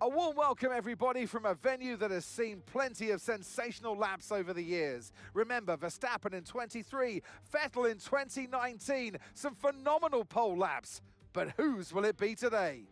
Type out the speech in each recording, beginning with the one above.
A warm welcome, everybody, from a venue that has seen plenty of sensational laps over the years. Remember, Verstappen in 23, Vettel in 2019, some phenomenal pole laps. But whose will it be today?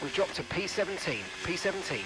We've dropped to P17, P17.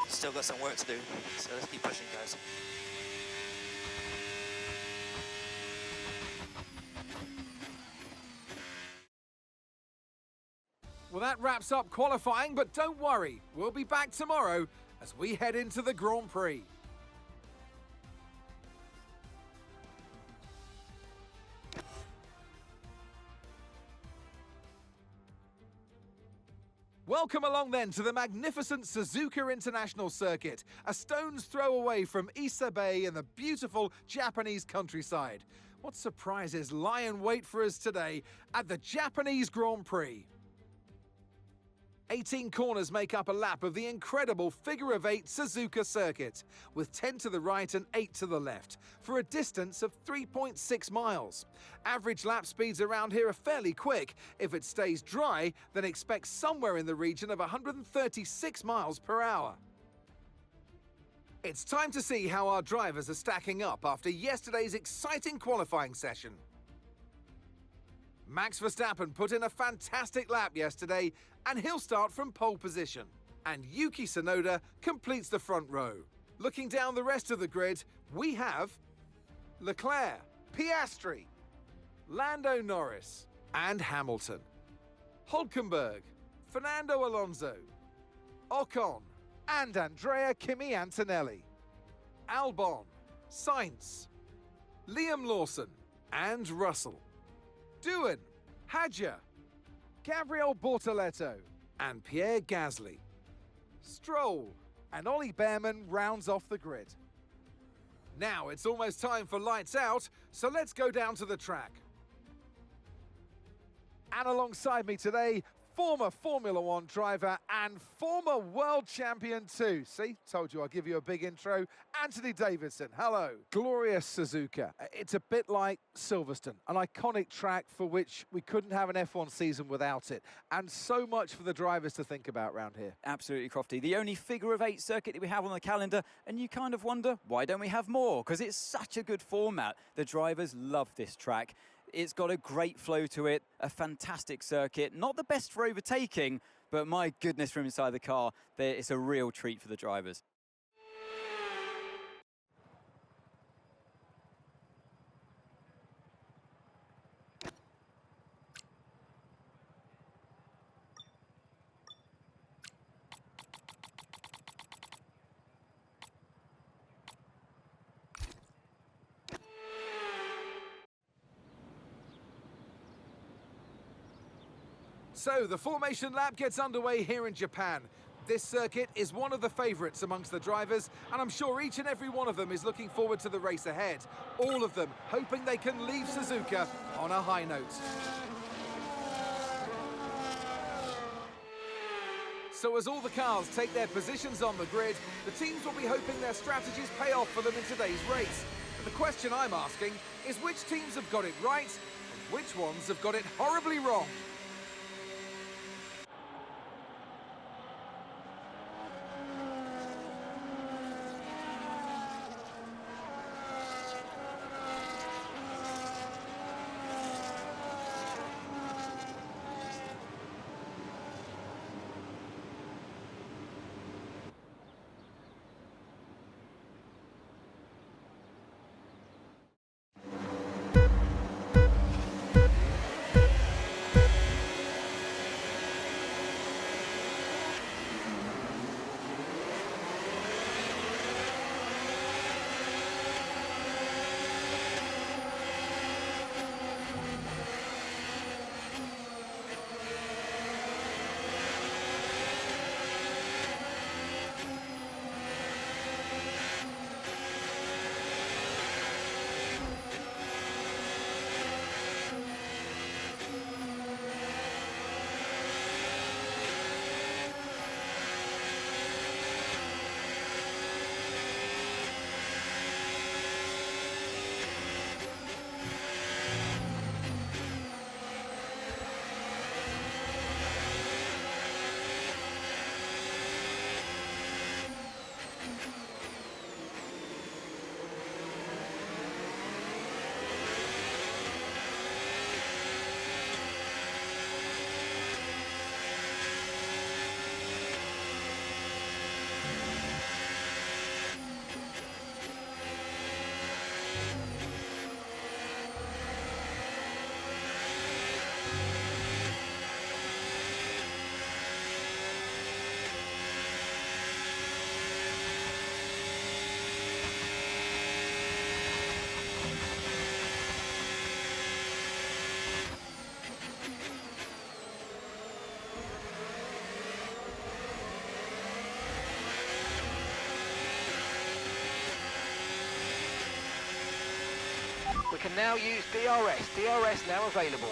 Still got some work to do, so let's keep pushing, guys. Well, that wraps up qualifying, but don't worry, we'll be back tomorrow as we head into the Grand Prix. Welcome along then to the magnificent Suzuka International Circuit, a stone's throw away from Ise Bay in the beautiful Japanese countryside. What surprises lie in wait for us today at the Japanese Grand Prix? 18 corners make up a lap of the incredible figure-of-8 Suzuka circuit, with 10 to the right and 8 to the left, for a distance of 3.6 miles. Average lap speeds around here are fairly quick. If it stays dry, then expect somewhere in the region of 136 miles per hour. It's time to see how our drivers are stacking up after yesterday's exciting qualifying session. Max Verstappen put in a fantastic lap yesterday, and he'll start from pole position. And Yuki Tsunoda completes the front row. Looking down the rest of the grid, we have Leclerc, Piastri, Lando Norris, and Hamilton. Hülkenberg, Fernando Alonso, Ocon, and Andrea Kimi Antonelli. Albon, Sainz, Liam Lawson, and Russell. Doohan, Hadjar, Gabriel Bortoleto, and Pierre Gasly. Stroll and Ollie Behrman rounds off the grid. Now it's almost time for lights out, so let's go down to the track. And alongside me today, former Formula One driver and former world champion too. See, told you I'll give you a big intro. Anthony Davidson, hello. Glorious Suzuka. It's a bit like Silverstone, an iconic track for which we couldn't have an F1 season without it. And so much for the drivers to think about around here. Absolutely, Crofty. The only figure-of-8 circuit that we have on the calendar, and you kind of wonder, why don't we have more? Because it's such a good format. The drivers love this track. It's got a great flow to it, a fantastic circuit. Not the best for overtaking, but my goodness, from inside the car, it's a real treat for the drivers. So the formation lap gets underway here in Japan. This circuit is one of the favourites amongst the drivers, and I'm sure each and every one of them is looking forward to the race ahead. All of them hoping they can leave Suzuka on a high note. So as all the cars take their positions on the grid, the teams will be hoping their strategies pay off for them in today's race. But the question I'm asking is which teams have got it right and which ones have got it horribly wrong? We can now use DRS. DRS now available.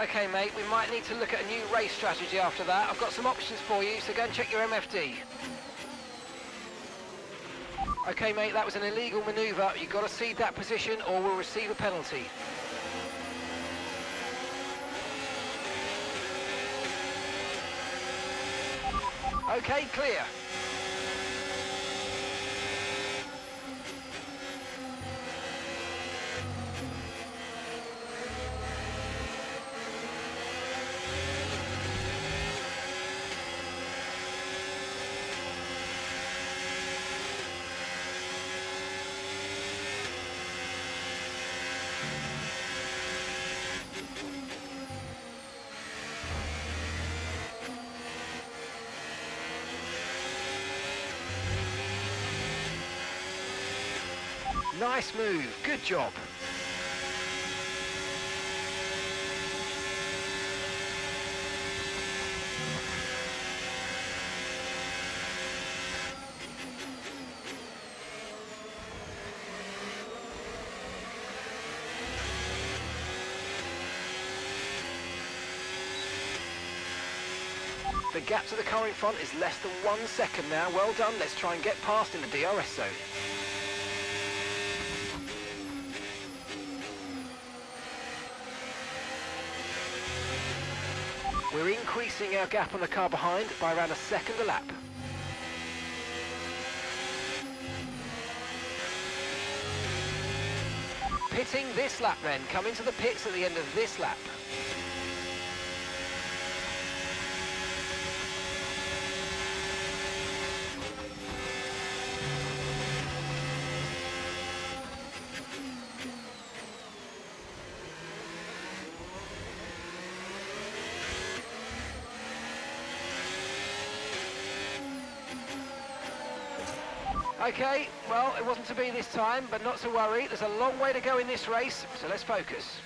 Okay, mate, we might need to look at a new race strategy after that. I've got some options for you, so go and check your MFD. Okay, mate, that was an illegal manoeuvre. You've got to cede that position or we'll receive a penalty. Okay, clear. Nice move, good job. The gap to the car in front is less than 1 second now. Well done, let's try and get past in the DRS zone. We're increasing our gap on the car behind by around a second a lap. Pitting this lap then. Come into the pits at the end of this lap. Okay, well, it wasn't to be this time, but not to worry. There's a long way to go in this race, so let's focus.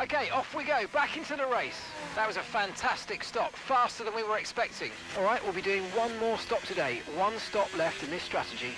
Okay, off we go, back into the race. That was a fantastic stop, faster than we were expecting. All right, we'll be doing one more stop today. One stop left in this strategy.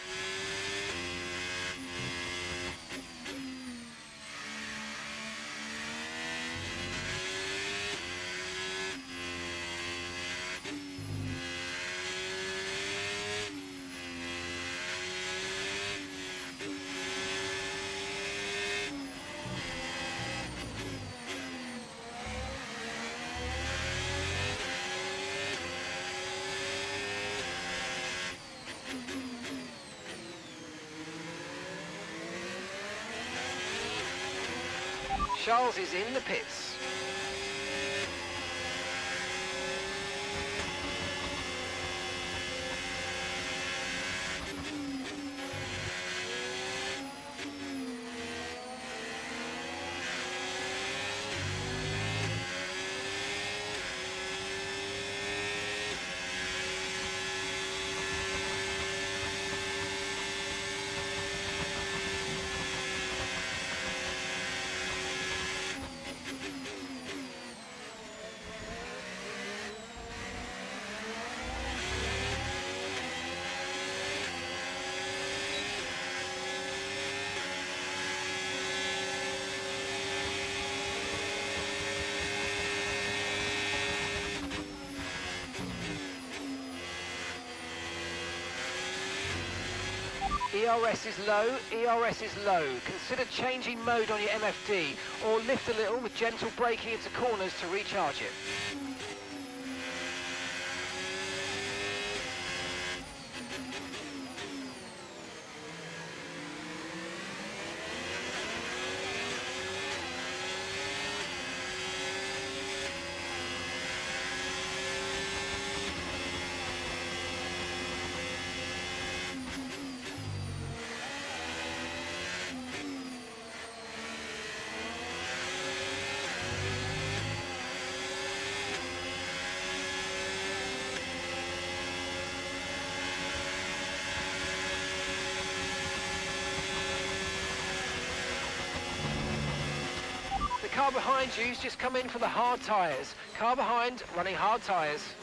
Charles is in the pits. ERS is low, ERS is low. Consider changing mode on your MFD or lift a little with gentle braking into corners to recharge it. Car behind you's just come in for the hard tyres. Car behind, running hard tyres.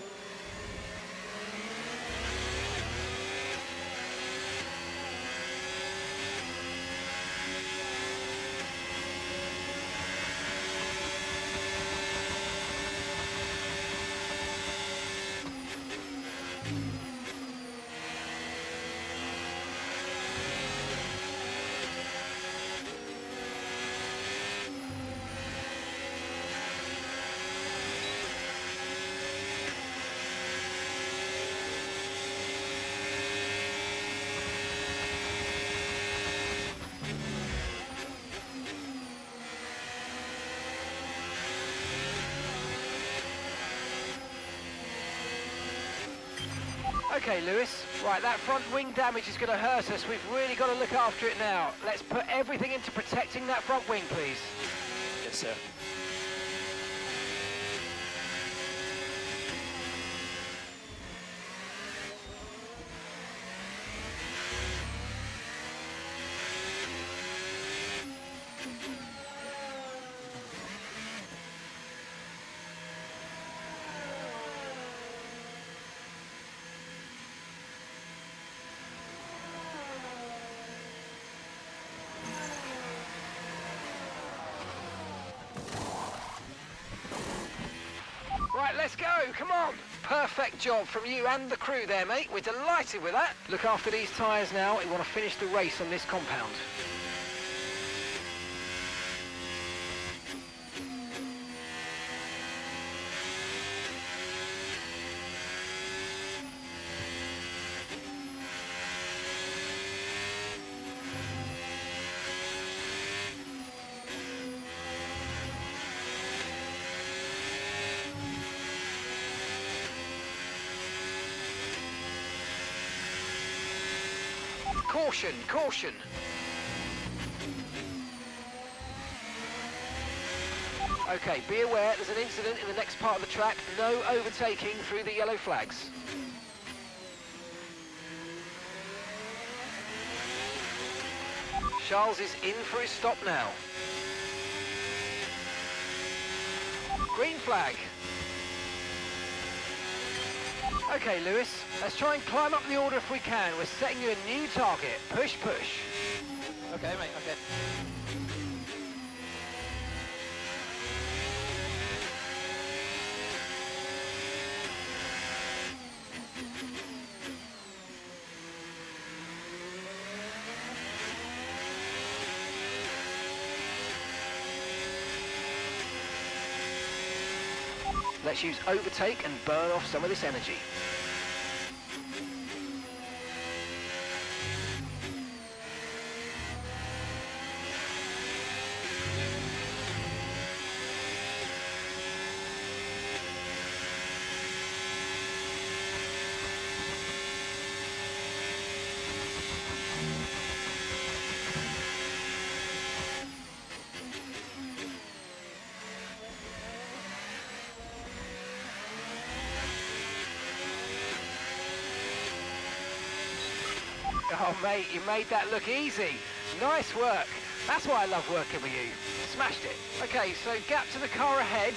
Okay, Lewis. Right, that front wing damage is going to hurt us. We've really got to look after it now. Let's put everything into protecting that front wing, please. Yes, sir. Right, let's go, come on. Perfect job from you and the crew there, mate. We're delighted with that. Look after these tyres now. We want to finish the race on this compound. Caution, caution. Okay, be aware there's an incident in the next part of the track. No overtaking through the yellow flags. Charles is in for his stop now. Green flag. Okay, Lewis, let's try and climb up the order if we can. We're setting you a new target. Push, push. Okay, mate, okay. Let's use overtake and burn off some of this energy. Oh, mate, you made that look easy. Nice work. That's why I love working with you. Smashed it. Okay, so gap to the car ahead.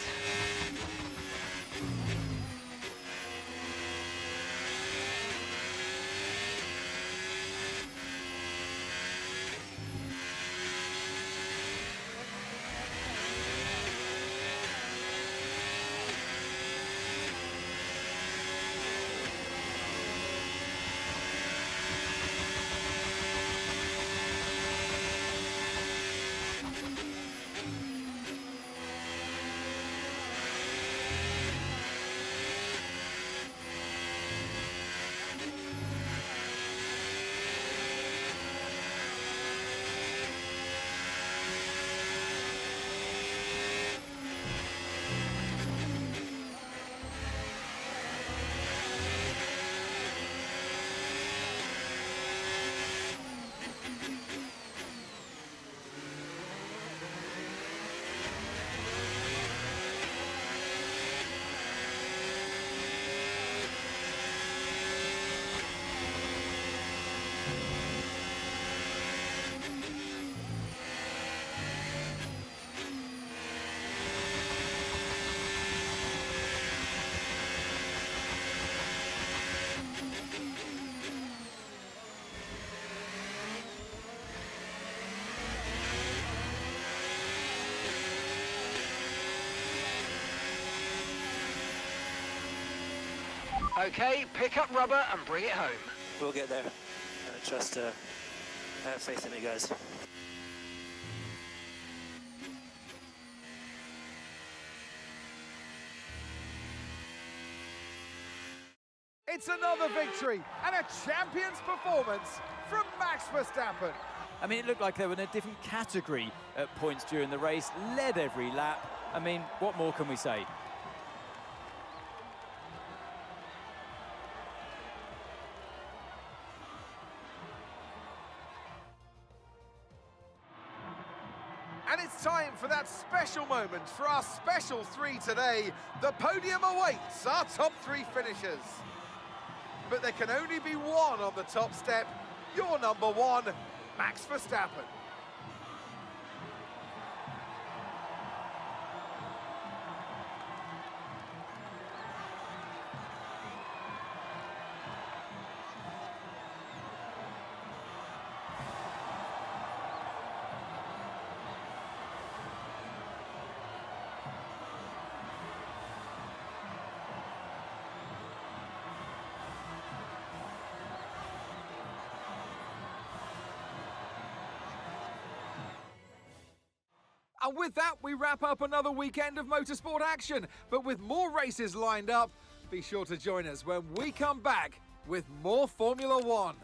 Okay, pick up rubber and bring it home. We'll get there. Trust, have faith in me, guys. It's another victory and a champion's performance from Max Verstappen. I mean, it looked like they were in a different category at points during the race, led every lap. I mean, what more can we say? it's time for that special moment for our special three today. The podium awaits our top three finishers. But there can only be one on the top step. Your number one, Max Verstappen. And with that, we wrap up another weekend of motorsport action. But with more races lined up, be sure to join us when we come back with more Formula One.